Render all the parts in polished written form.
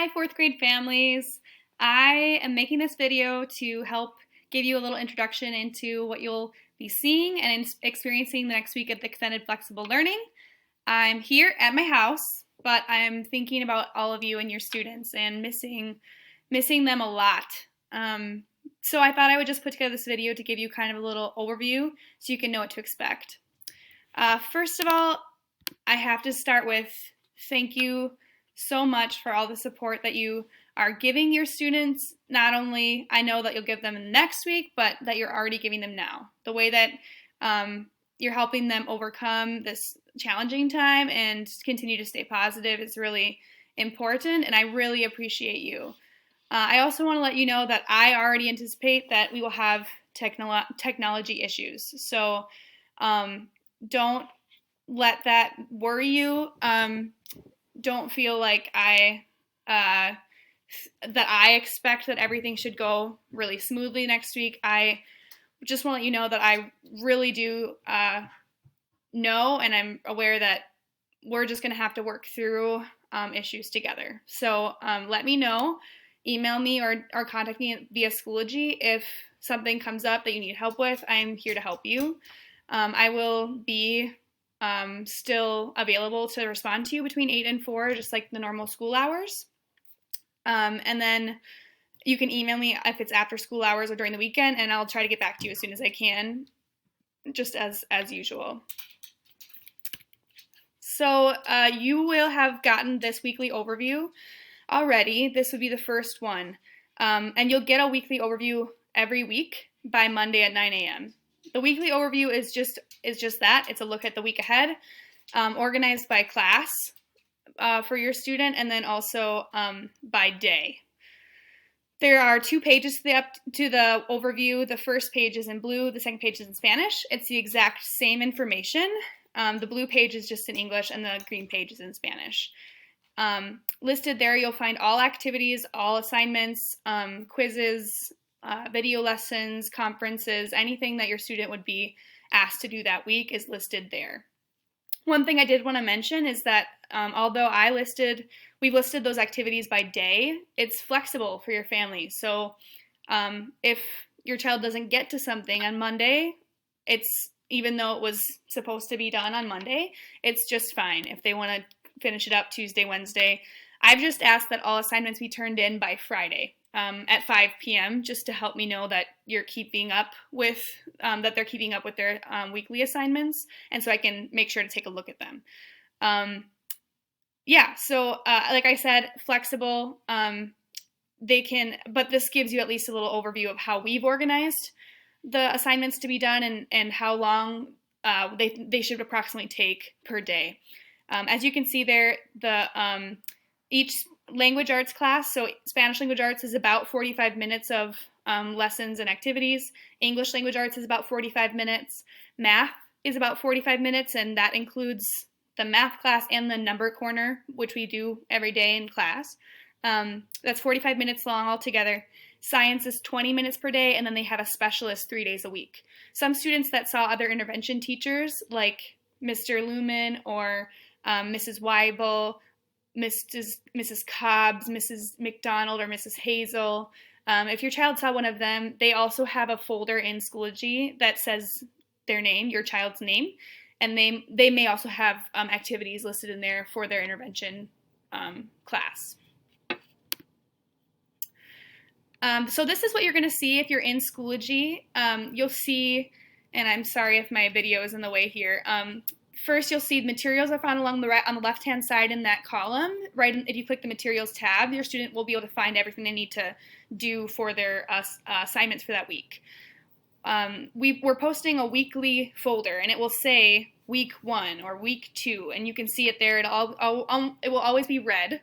Hi, fourth grade families. I am making this video to help give you a little introduction into what you'll be seeing and experiencing the next week at the Extended Flexible Learning. I'm here at my house, but I'm thinking about all of you and your students and missing them a lot. So I thought I would just put together this video to give you kind of a little overview so you can know what to expect. First of all, I have to start with thank you so much for all the support that you are giving your students. Not only I know that you'll give them next week, but that you're already giving them now. The way that you're helping them overcome this challenging time and continue to stay positive is really important, and I really appreciate you. I also want to let you know that I already anticipate that we will have technology issues. So don't let that worry you. Don't feel like that I expect that everything should go really smoothly next week. I just want to let you know that I really do know, and I'm aware that we're just going to have to work through issues together. So let me know. Email me or contact me via Schoology if something comes up that you need help with. I'm here to help you. I will be still available to respond to you between 8 and 4, just like the normal school hours. And then you can email me if it's after school hours or during the weekend, and I'll try to get back to you as soon as I can, just as usual. So you will have gotten this weekly overview already. This would be the first one. And you'll get a weekly overview every week by Monday at 9 a.m. The weekly overview is just that. It's a look at the week ahead, organized by class for your student, and then also by day. There are 2 pages to the overview. The first page is in blue. The second page is in Spanish. It's the exact same information. The blue page is just in English, and the green page is in Spanish. Listed there, you'll find all activities, all assignments, quizzes, video lessons, conferences, anything that your student would be asked to do that week is listed there. One thing I did want to mention is that although we've listed those activities by day, it's flexible for your family. So if your child doesn't get to something on Monday, even though it was supposed to be done on Monday, it's just fine. If they want to finish it up Tuesday, Wednesday, I've just asked that all assignments be turned in by Friday at 5 p.m. just to help me know that you're keeping up with that they're keeping up with their weekly assignments, and so I can make sure to take a look at them. So like I said, flexible. But this gives you at least a little overview of how we've organized the assignments to be done and how long they should approximately take per day. As you can see there, each language arts class, so Spanish language arts is about 45 minutes of lessons and activities. English language arts is about 45 minutes. Math is about 45 minutes, and that includes the math class and the number corner, which we do every day in class. That's 45 minutes long altogether. Science is 20 minutes per day, and then they have a specialist 3 days a week. Some students that saw other intervention teachers, like Mr. Lumen or Mrs. Weibel, Mrs. Cobbs, Mrs. McDonald, or Mrs. Hazel. If your child saw one of them, they also have a folder in Schoology that says their name, your child's name, and they may also have activities listed in there for their intervention class. So this is what you're going to see if you're in Schoology. You'll see, and I'm sorry if my video is in the way here. First, you'll see materials are found on the left-hand side in that column. If you click the materials tab, your student will be able to find everything they need to do for their assignments for that week. We're posting a weekly folder, and it will say week 1 or week 2, and you can see it there. It will always be red,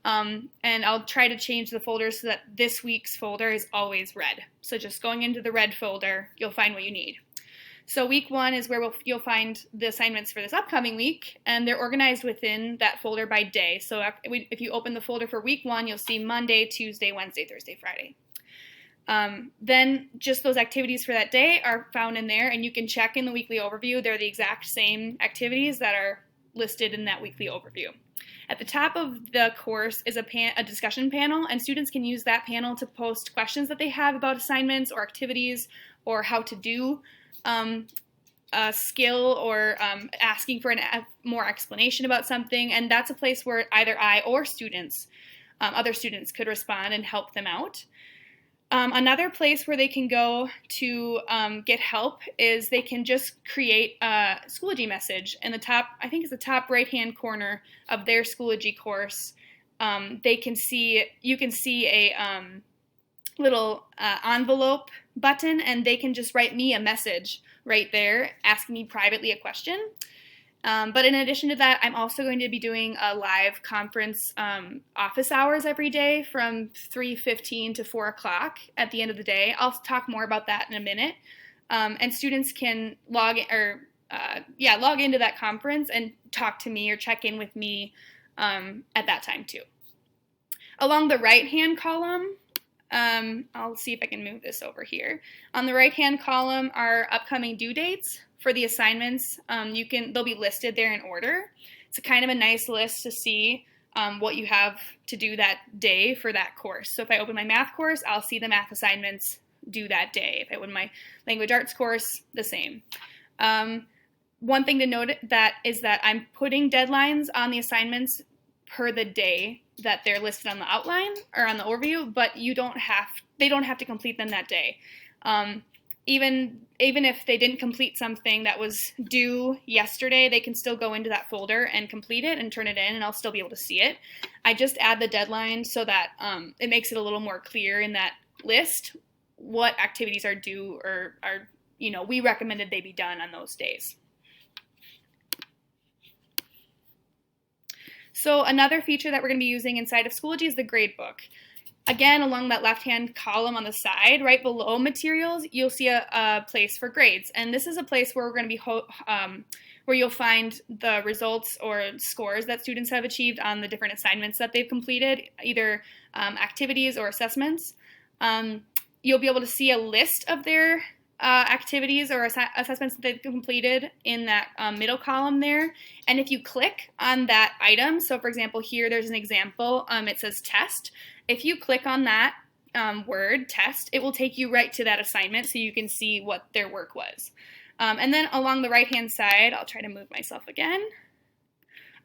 and I'll try to change the folder so that this week's folder is always red. So just going into the red folder, you'll find what you need. So week 1 is where you'll find the assignments for this upcoming week, and they're organized within that folder by day. So if you open the folder for week 1, you'll see Monday, Tuesday, Wednesday, Thursday, Friday. Then just those activities for that day are found in there, and you can check in the weekly overview. They're the exact same activities that are listed in that weekly overview. At the top of the course is a discussion panel, and students can use that panel to post questions that they have about assignments or activities or how to do a skill, or asking for more explanation about something, and that's a place where either I or students, other students, could respond and help them out. Another place where they can go to get help is they can just create a Schoology message in the top, I think it's the top right-hand corner of their Schoology course. You can see a little envelope button, and they can just write me a message right there asking me privately a question. But in addition to that, I'm also going to be doing a live conference office hours every day from 3:15 to 4 o'clock at the end of the day. I'll talk more about that in a minute. And students can log into that conference and talk to me or check in with me at that time too. Along the right-hand column, I'll see if I can move this over here. On the right-hand column are upcoming due dates for the assignments. They'll be listed there in order. It's kind of a nice list to see what you have to do that day for that course. So if I open my math course, I'll see the math assignments due that day. If I open my language arts course, the same. One thing to note is that I'm putting deadlines on the assignments per the day that they're listed on the outline or on the overview, but they don't have to complete them that day. Even if they didn't complete something that was due yesterday, they can still go into that folder and complete it and turn it in, and I'll still be able to see it. I just add the deadline so that it makes it a little more clear in that list what activities are due or we recommended they be done on those days. So another feature that we're going to be using inside of Schoology is the gradebook. Again, along that left-hand column on the side, right below materials, you'll see a place for grades. And this is a place where we're going to be where you'll find the results or scores that students have achieved on the different assignments that they've completed, either activities or assessments. You'll be able to see a list of their activities or assessments that they've completed in that middle column there. And if you click on that item, so for example here there's an example, it says test. If you click on that word test, it will take you right to that assignment so you can see what their work was. And then along the right hand side, I'll try to move myself again.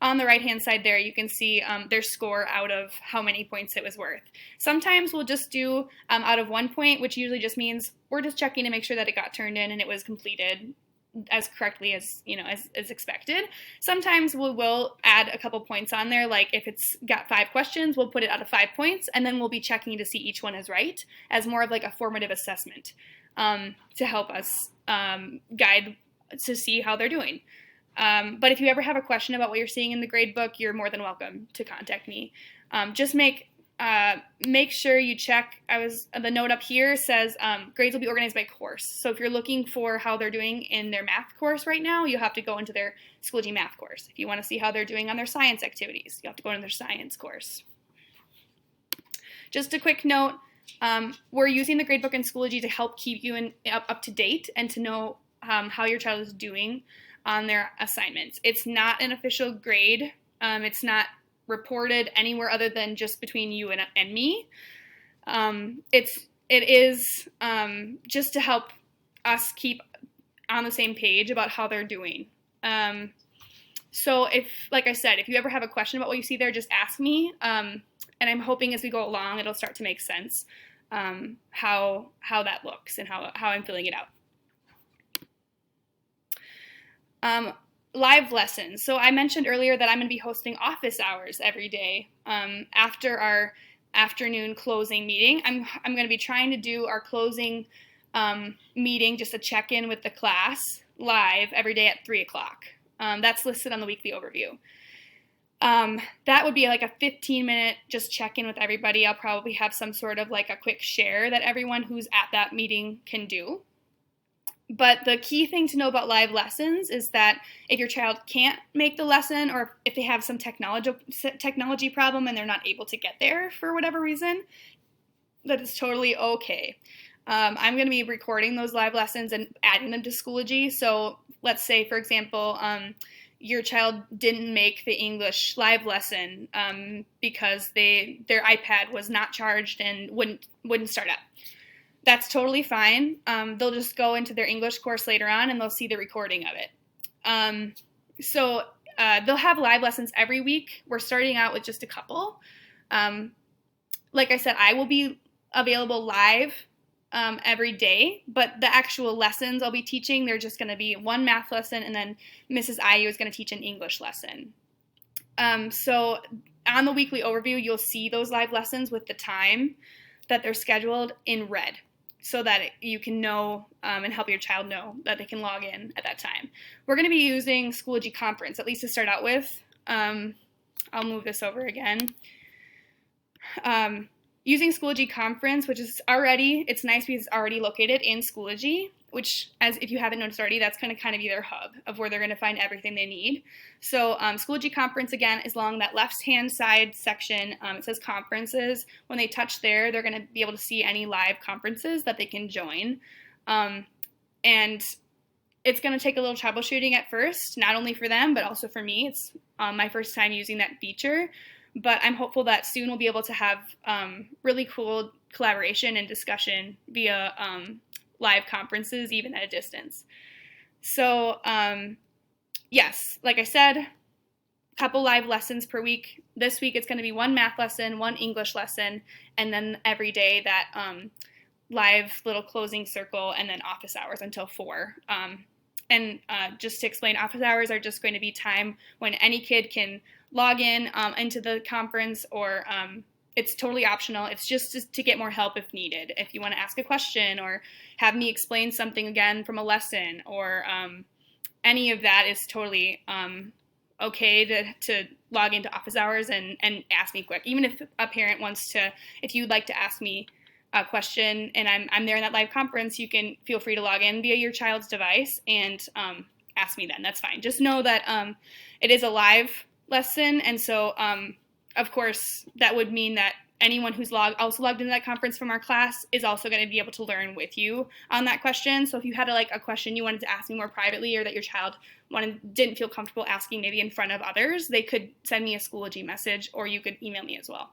On the right-hand side there, you can see their score out of how many points it was worth. Sometimes we'll just do out of 1 point, which usually just means we're just checking to make sure that it got turned in and it was completed as correctly as as expected. Sometimes we will add a couple points on there, like if it's got 5 questions, we'll put it out of 5 points, and then we'll be checking to see each one is right as more of like a formative assessment to help us guide to see how they're doing. But if you ever have a question about what you're seeing in the grade book, you're more than welcome to contact me. Just make sure you check. The note up here says grades will be organized by course. So if you're looking for how they're doing in their math course right now, you have to go into their Schoology math course. If you want to see how they're doing on their science activities, you have to go into their science course. Just a quick note, we're using the gradebook in Schoology to help keep you up to date and to know how your child is doing on their assignments. It's not an official grade. It's not reported anywhere other than just between you and me. It is just to help us keep on the same page about how they're doing. So like I said, if you ever have a question about what you see there, just ask me. And I'm hoping as we go along, it'll start to make sense how that looks and how I'm filling it out. Live lessons. So I mentioned earlier that I'm going to be hosting office hours every day after our afternoon closing meeting. I'm going to be trying to do our closing meeting, just a check-in with the class, live every day at 3 o'clock. That's listed on the weekly overview. That would be like a 15-minute just check-in with everybody. I'll probably have some sort of like a quick share that everyone who's at that meeting can do. But the key thing to know about live lessons is that if your child can't make the lesson, or if they have some technology problem and they're not able to get there for whatever reason, that is totally okay. I'm going to be recording those live lessons and adding them to Schoology. So let's say, for example, your child didn't make the English live lesson because their iPad was not charged and wouldn't start up. That's totally fine. They'll just go into their English course later on and they'll see the recording of it. So they'll have live lessons every week. We're starting out with just a couple. Like I said, I will be available live every day, but the actual lessons I'll be teaching, they're just going to be one math lesson, and then Mrs. IU is going to teach an English lesson. So on the weekly overview, you'll see those live lessons with the time that they're scheduled in red, so that you can know and help your child know that they can log in at that time. We're going to be using Schoology Conference, at least to start out with. I'll move this over again. Using Schoology Conference, which is it's nice because it's already located in Schoology, which, as if you haven't noticed already, that's kind of be their hub of where they're going to find everything they need. So Schoology Conference, again, is along that left-hand side section. It says Conferences. When they touch there, they're going to be able to see any live conferences that they can join. And it's going to take a little troubleshooting at first, not only for them, but also for me. It's my first time using that feature. But I'm hopeful that soon we'll be able to have really cool collaboration and discussion via live conferences, even at a distance. So yes, like I said, a couple live lessons per week. This week it's going to be one math lesson, one English lesson, and then every day that live little closing circle, and then office hours until 4. And just to explain, office hours are just going to be time when any kid can log in into the conference, or it's totally optional. It's just to get more help if needed. If you want to ask a question or have me explain something again from a lesson, or any of that is totally okay to log into office hours and ask me quick. Even if a parent wants to, if you'd like to ask me a question and I'm there in that live conference, you can feel free to log in via your child's device and ask me then. That's fine. Just know that it is a live lesson, and so of course that would mean that anyone who's also logged into that conference from our class is also going to be able to learn with you on that question. So if you had a question you wanted to ask me more privately, or that your child didn't feel comfortable asking maybe in front of others, they could send me a Schoology message, or you could email me as well.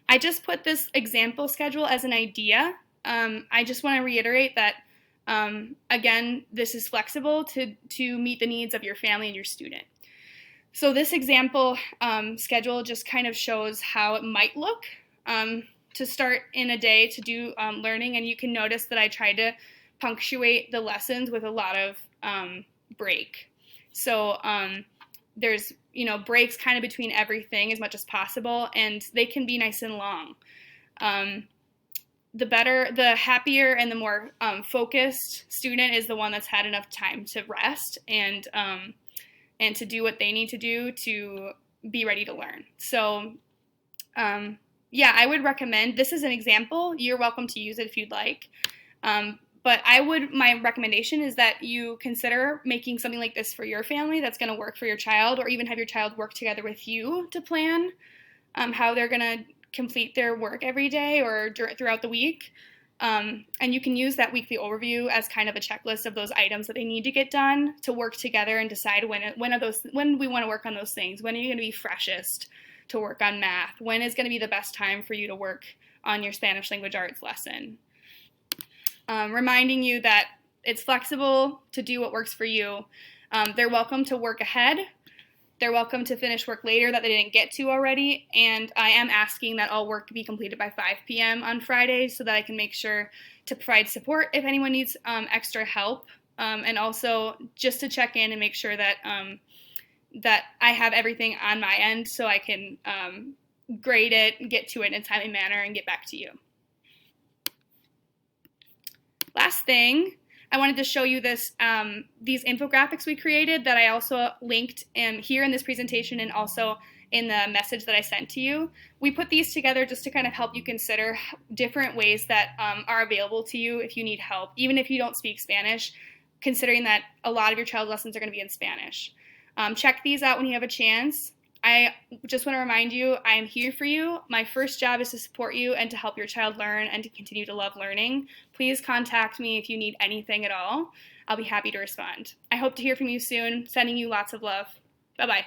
I just put this example schedule as an idea. I just want to reiterate that, again, this is flexible to meet the needs of your family and your student. So this example schedule just kind of shows how it might look to start in a day to do learning, and you can notice that I tried to punctuate the lessons with a lot of break. So there's breaks kind of between everything as much as possible, and they can be nice and long. The happier and the more focused student is the one that's had enough time to rest and to do what they need to do to be ready to learn. So yeah, I would recommend, this is an example. You're welcome to use it if you'd like. But my recommendation is that you consider making something like this for your family that's going to work for your child, or even have your child work together with you to plan how they're going to complete their work every day or throughout the week. And you can use that weekly overview as kind of a checklist of those items that they need to get done to work together and decide when we want to work on those things. When are you going to be freshest to work on math? When is going to be the best time for you to work on your Spanish language arts lesson? Reminding you that it's flexible to do what works for you. They're welcome to work ahead. They're welcome to finish work later that they didn't get to already. And I am asking that all work be completed by 5 p.m. on Fridays so that I can make sure to provide support if anyone needs extra help. And also just to check in and make sure that that I have everything on my end so I can grade it, get to it in a timely manner, and get back to you. Last thing, I wanted to show you these infographics we created that I also linked here in this presentation and also in the message that I sent to you. We put these together just to kind of help you consider different ways that are available to you if you need help, even if you don't speak Spanish, considering that a lot of your child's lessons are going to be in Spanish. Check these out when you have a chance. I just want to remind you, I am here for you. My first job is to support you and to help your child learn and to continue to love learning. Please contact me if you need anything at all. I'll be happy to respond. I hope to hear from you soon. Sending you lots of love. Bye-bye.